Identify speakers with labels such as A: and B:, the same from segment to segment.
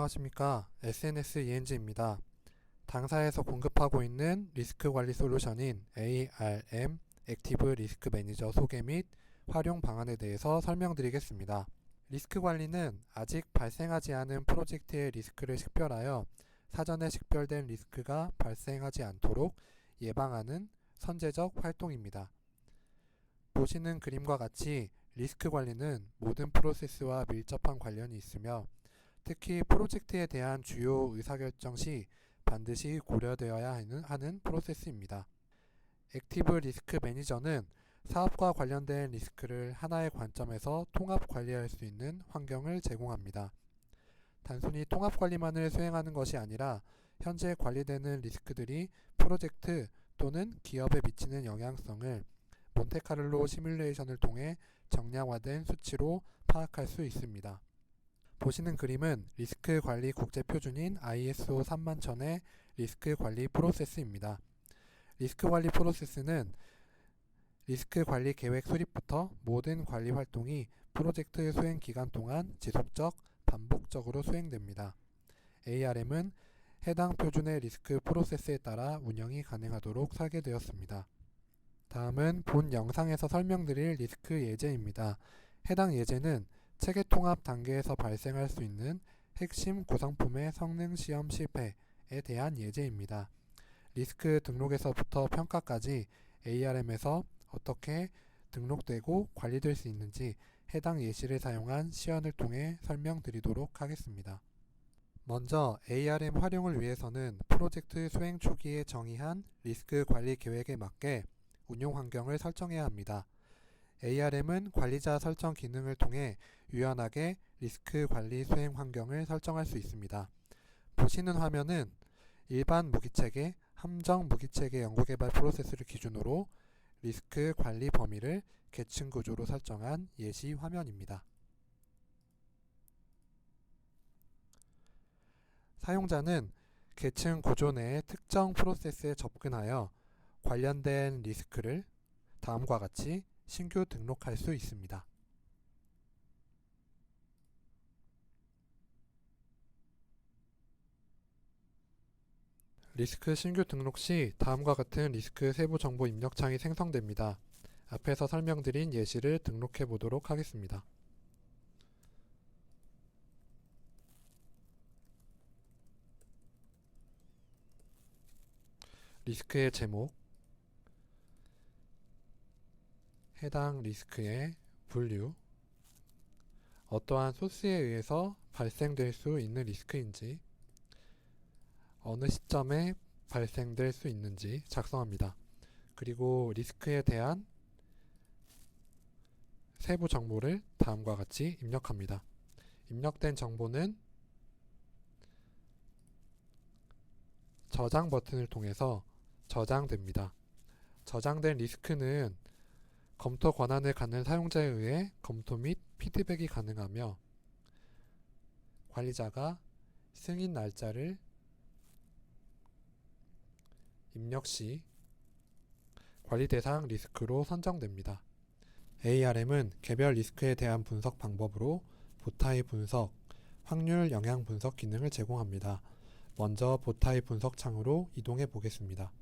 A: 안녕하십니까. SNS 이엔지입니다. 당사에서 공급하고 있는 리스크 관리 솔루션인 ARM 액티브 리스크 매니저 소개 및 활용 방안에 대해서 설명드리겠습니다. 리스크 관리는 아직 발생하지 않은 프로젝트의 리스크를 식별하여 사전에 식별된 리스크가 발생하지 않도록 예방하는 선제적 활동입니다. 보시는 그림과 같이 리스크 관리는 모든 프로세스와 밀접한 관련이 있으며 특히 프로젝트에 대한 주요 의사결정 시 반드시 고려되어야 하는 프로세스입니다. 액티브 리스크 매니저는 사업과 관련된 리스크를 하나의 관점에서 통합 관리할 수 있는 환경을 제공합니다. 단순히 통합 관리만을 수행하는 것이 아니라 현재 관리되는 리스크들이 프로젝트 또는 기업에 미치는 영향성을 몬테카를로 시뮬레이션을 통해 정량화된 수치로 파악할 수 있습니다. 보시는 그림은 리스크 관리 국제 표준인 ISO 31000의 리스크 관리 프로세스입니다. 리스크 관리 프로세스는 리스크 관리 계획 수립부터 모든 관리 활동이 프로젝트 수행 기간 동안 지속적, 반복적으로 수행됩니다. ARM은 해당 표준의 리스크 프로세스에 따라 운영이 가능하도록 설계되었습니다. 다음은 본 영상에서 설명드릴 리스크 예제입니다. 해당 예제는 체계 통합 단계에서 발생할 수 있는 핵심 구성품의 성능 시험 실패에 대한 예제입니다. 리스크 등록에서부터 평가까지 ARM에서 어떻게 등록되고 관리될 수 있는지 해당 예시를 사용한 시연을 통해 설명드리도록 하겠습니다. 먼저 ARM 활용을 위해서는 프로젝트 수행 초기에 정의한 리스크 관리 계획에 맞게 운용 환경을 설정해야 합니다. ARM은 관리자 설정 기능을 통해 유연하게 리스크 관리 수행 환경을 설정할 수 있습니다. 보시는 화면은 일반 무기체계, 함정 무기체계 연구개발 프로세스를 기준으로 리스크 관리 범위를 계층 구조로 설정한 예시 화면입니다. 사용자는 계층 구조 내의 특정 프로세스에 접근하여 관련된 리스크를 다음과 같이 신규 등록할 수 있습니다. 리스크 신규 등록 시 다음과 같은 리스크 세부 정보 입력 창이 생성됩니다. 앞에서 설명드린 예시를 등록해 보도록 하겠습니다. 리스크의 제목, 해당 리스크의 분류, 어떠한 소스에 의해서 발생될 수 있는 리스크인지, 어느 시점에 발생될 수 있는지 작성합니다. 그리고 리스크에 대한 세부 정보를 다음과 같이 입력합니다. 입력된 정보는 저장 버튼을 통해서 저장됩니다. 저장된 리스크는 검토 권한을 갖는 사용자에 의해 검토 및 피드백이 가능하며 관리자가 승인 날짜를 입력 시 관리 대상 리스크로 선정됩니다. ARM은 개별 리스크에 대한 분석 방법으로 보타이 분석, 확률 영향 분석 기능을 제공합니다. 먼저 보타이 분석 창으로 이동해 보겠습니다.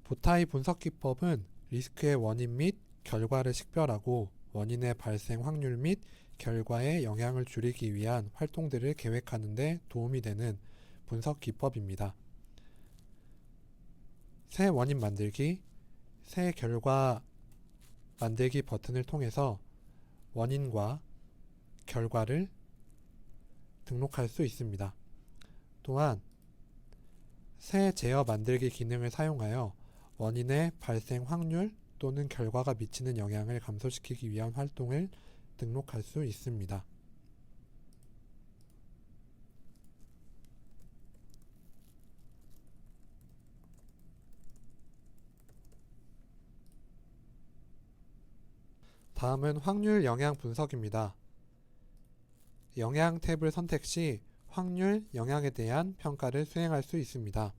A: 보타이 분석 기법은 리스크의 원인 및 결과를 식별하고 원인의 발생 확률 및 결과의 영향을 줄이기 위한 활동들을 계획하는 데 도움이 되는 분석 기법입니다. 새 원인 만들기, 새 결과 만들기 버튼을 통해서 원인과 결과를 등록할 수 있습니다. 또한 새 제어 만들기 기능을 사용하여 원인의 발생 확률 또는 결과가 미치는 영향을 감소시키기 위한 활동을 등록할 수 있습니다. 다음은 확률 영향 분석입니다. 영향 탭을 선택 시 확률 영향에 대한 평가를 수행할 수 있습니다.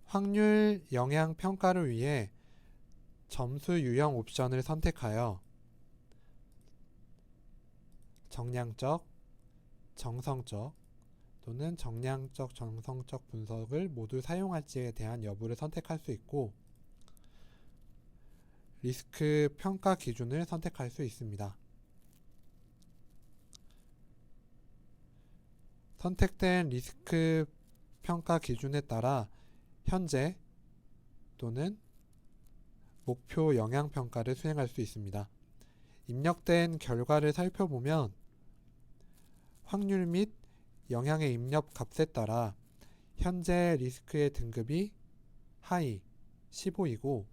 A: 확률 영향 평가를 위해 점수 유형 옵션을 선택하여 정량적, 정성적 또는 정량적, 정성적 분석을 모두 사용할지에 대한 여부를 선택할 수 있고, 리스크 평가 기준을 선택할 수 있습니다. 선택된 리스크 평가 기준에 따라 현재 또는 목표 영향 평가를 수행할 수 있습니다. 입력된 결과를 살펴보면 확률 및 영향의 입력 값에 따라 현재 리스크의 등급이 하이 15이고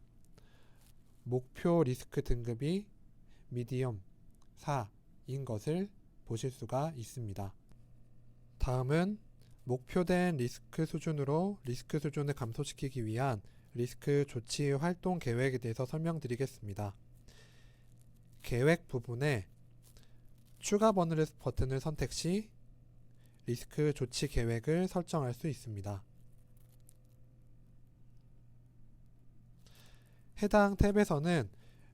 A: 목표 리스크 등급이 미디엄 4인 것을 보실 수가 있습니다. 다음은 목표된 리스크 수준으로 리스크 수준을 감소시키기 위한 리스크 조치 활동 계획에 대해서 설명드리겠습니다. 계획 부분에 추가 버튼을 선택 시 리스크 조치 계획을 설정할 수 있습니다. 해당 탭에서는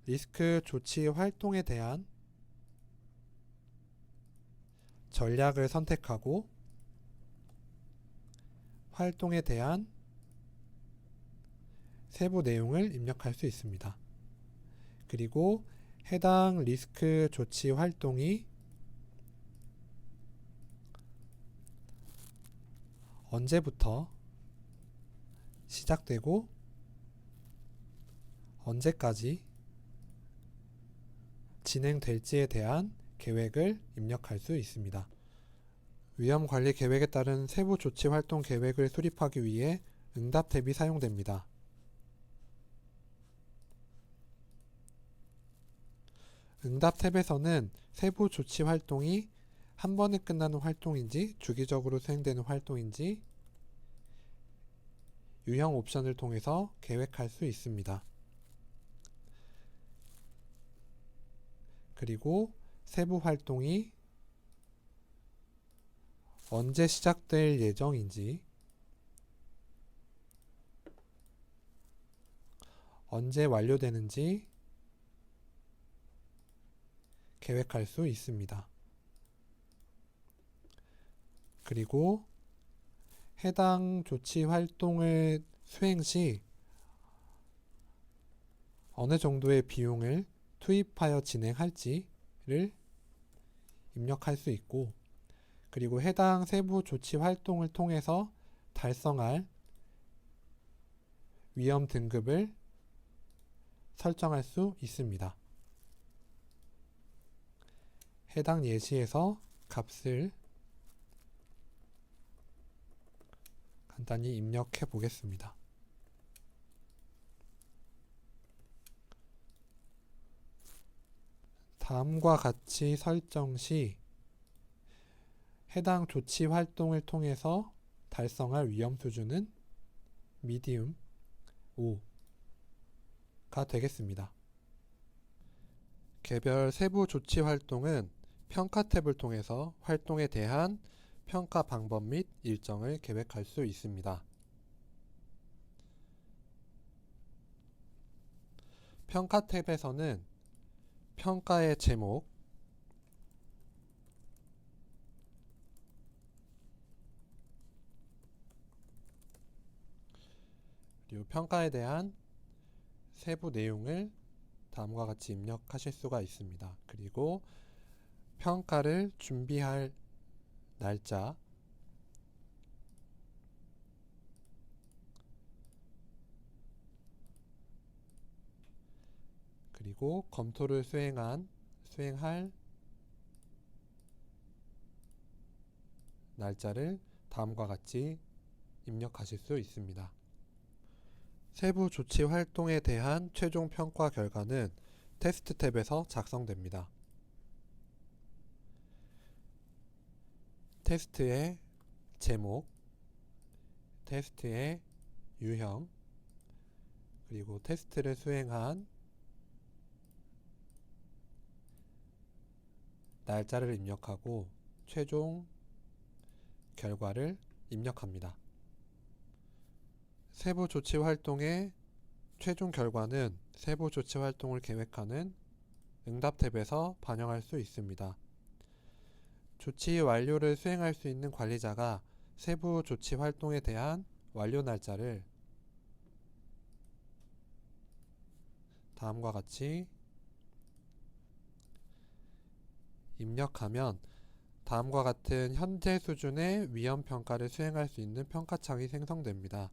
A: 리스크 조치 활동에 대한 전략을 선택하고 활동에 대한 세부 내용을 입력할 수 있습니다. 그리고 해당 리스크 조치 활동이 언제부터 시작되고 언제까지 진행될지에 대한 계획을 입력할 수 있습니다. 위험관리 계획에 따른 세부 조치 활동 계획을 수립하기 위해 응답 탭이 사용됩니다. 응답 탭에서는 세부 조치 활동이 한 번에 끝나는 활동인지 주기적으로 수행되는 활동인지 유형 옵션을 통해서 계획할 수 있습니다. 그리고 세부 활동이 언제 시작될 예정인지, 언제 완료되는지 계획할 수 있습니다. 그리고 해당 조치 활동을 수행 시 어느 정도의 비용을 투입하여 진행할지를 입력할 수 있고, 그리고 해당 세부 조치 활동을 통해서 달성할 위험 등급을 설정할 수 있습니다. 해당 예시에서 값을 간단히 입력해 보겠습니다. 다음과 같이 설정 시 해당 조치 활동을 통해서 달성할 위험 수준은 미디움 5가 되겠습니다. 개별 세부 조치 활동은 평가 탭을 통해서 활동에 대한 평가 방법 및 일정을 계획할 수 있습니다. 평가 탭에서는 평가의 제목, 그리고 평가에 대한 세부 내용을 다음과 같이 입력하실 수가 있습니다. 그리고 평가를 준비할 날짜, 그리고 검토를 수행할 날짜를 다음과 같이 입력하실 수 있습니다. 세부 조치 활동에 대한 최종 평가 결과는 테스트 탭에서 작성됩니다. 테스트의 제목, 테스트의 유형, 그리고 테스트를 수행한 날짜를 입력하고 최종 결과를 입력합니다. 세부 조치 활동의 최종 결과는 세부 조치 활동을 계획하는 응답 탭에서 반영할 수 있습니다. 조치 완료를 수행할 수 있는 관리자가 세부 조치 활동에 대한 완료 날짜를 다음과 같이 입력하면 다음과 같은 현재 수준의 위험 평가를 수행할 수 있는 평가창이 생성됩니다.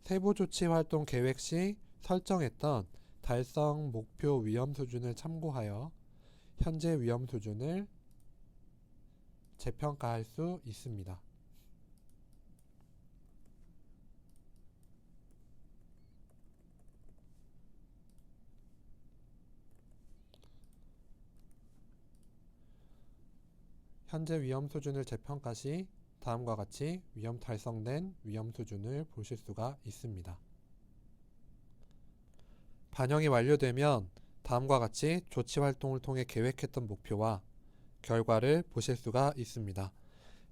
A: 세부 조치 활동 계획 시 설정했던 달성 목표 위험 수준을 참고하여 현재 위험 수준을 재평가할 수 있습니다. 현재 위험 수준을 재평가 시 다음과 같이 위험 달성된 위험 수준을 보실 수가 있습니다. 반영이 완료되면 다음과 같이 조치 활동을 통해 계획했던 목표와 결과를 보실 수가 있습니다.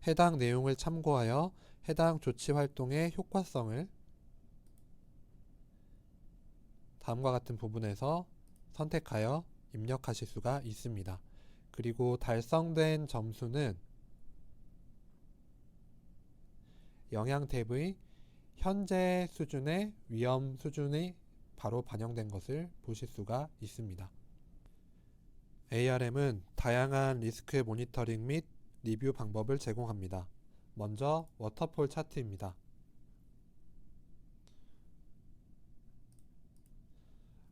A: 해당 내용을 참고하여 해당 조치 활동의 효과성을 다음과 같은 부분에서 선택하여 입력하실 수가 있습니다. 그리고 달성된 점수는 영향 탭의 현재 수준의 위험 수준이 바로 반영된 것을 보실 수가 있습니다. ARM은 다양한 리스크 모니터링 및 리뷰 방법을 제공합니다. 먼저 워터폴 차트입니다.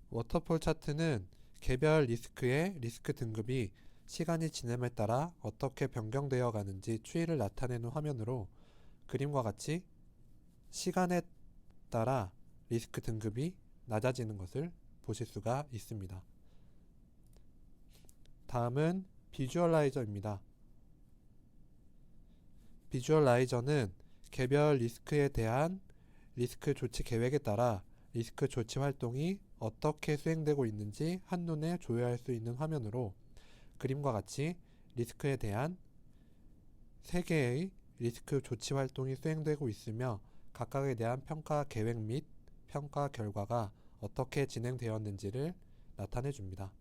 A: 워터폴 차트는 개별 리스크의 리스크 등급이 시간이 지남에 따라 어떻게 변경되어 가는지 추이를 나타내는 화면으로 그림과 같이 시간에 따라 리스크 등급이 낮아지는 것을 보실 수가 있습니다. 다음은 비주얼라이저입니다. 비주얼라이저는 개별 리스크에 대한 리스크 조치 계획에 따라 리스크 조치 활동이 어떻게 수행되고 있는지 한눈에 조회할 수 있는 화면으로 그림과 같이 리스크에 대한 3개의 리스크 조치 활동이 수행되고 있으며 각각에 대한 평가 계획 및 평가 결과가 어떻게 진행되었는지를 나타내 줍니다.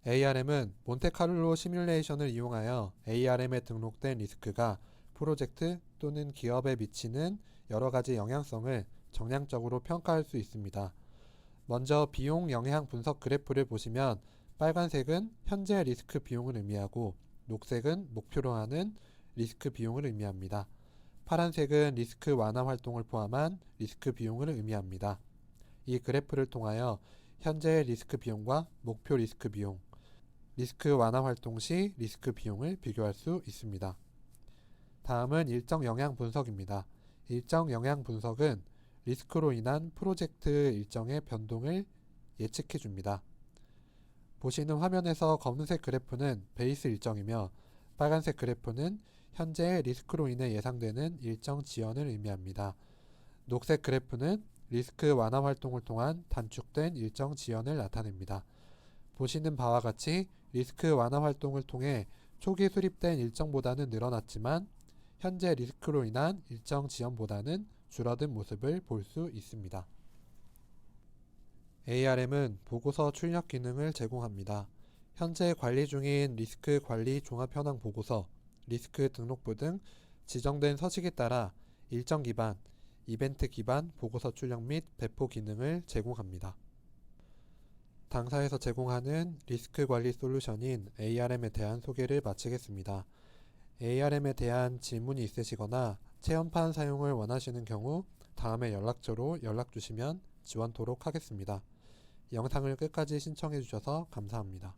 A: ARM은 몬테카를로 시뮬레이션을 이용하여 ARM에 등록된 리스크가 프로젝트 또는 기업에 미치는 여러가지 영향성을 정량적으로 평가할 수 있습니다. 먼저 비용 영향 분석 그래프를 보시면 빨간색은 현재 리스크 비용을 의미하고 녹색은 목표로 하는 리스크 비용을 의미합니다. 파란색은 리스크 완화 활동을 포함한 리스크 비용을 의미합니다. 이 그래프를 통하여 현재 리스크 비용과 목표 리스크 비용, 리스크 완화 활동 시 리스크 비용을 비교할 수 있습니다. 다음은 일정 영향 분석입니다. 일정 영향 분석은 리스크로 인한 프로젝트 일정의 변동을 예측해 줍니다. 보시는 화면에서 검은색 그래프는 베이스 일정이며 빨간색 그래프는 현재 리스크로 인해 예상되는 일정 지연을 의미합니다. 녹색 그래프는 리스크 완화 활동을 통한 단축된 일정 지연을 나타냅니다. 보시는 바와 같이 리스크 완화 활동을 통해 초기 수립된 일정보다는 늘어났지만 현재 리스크로 인한 일정 지연보다는 줄어든 모습을 볼 수 있습니다. ARM은 보고서 출력 기능을 제공합니다. 현재 관리 중인 리스크 관리 종합 현황 보고서, 리스크 등록부 등 지정된 서식에 따라 일정 기반, 이벤트 기반 보고서 출력 및 배포 기능을 제공합니다. 당사에서 제공하는 리스크 관리 솔루션인 ARM에 대한 소개를 마치겠습니다. ARM에 대한 질문이 있으시거나 체험판 사용을 원하시는 경우 다음의 연락처로 연락 주시면 지원토록 하겠습니다. 영상을 끝까지 시청해 주셔서 감사합니다.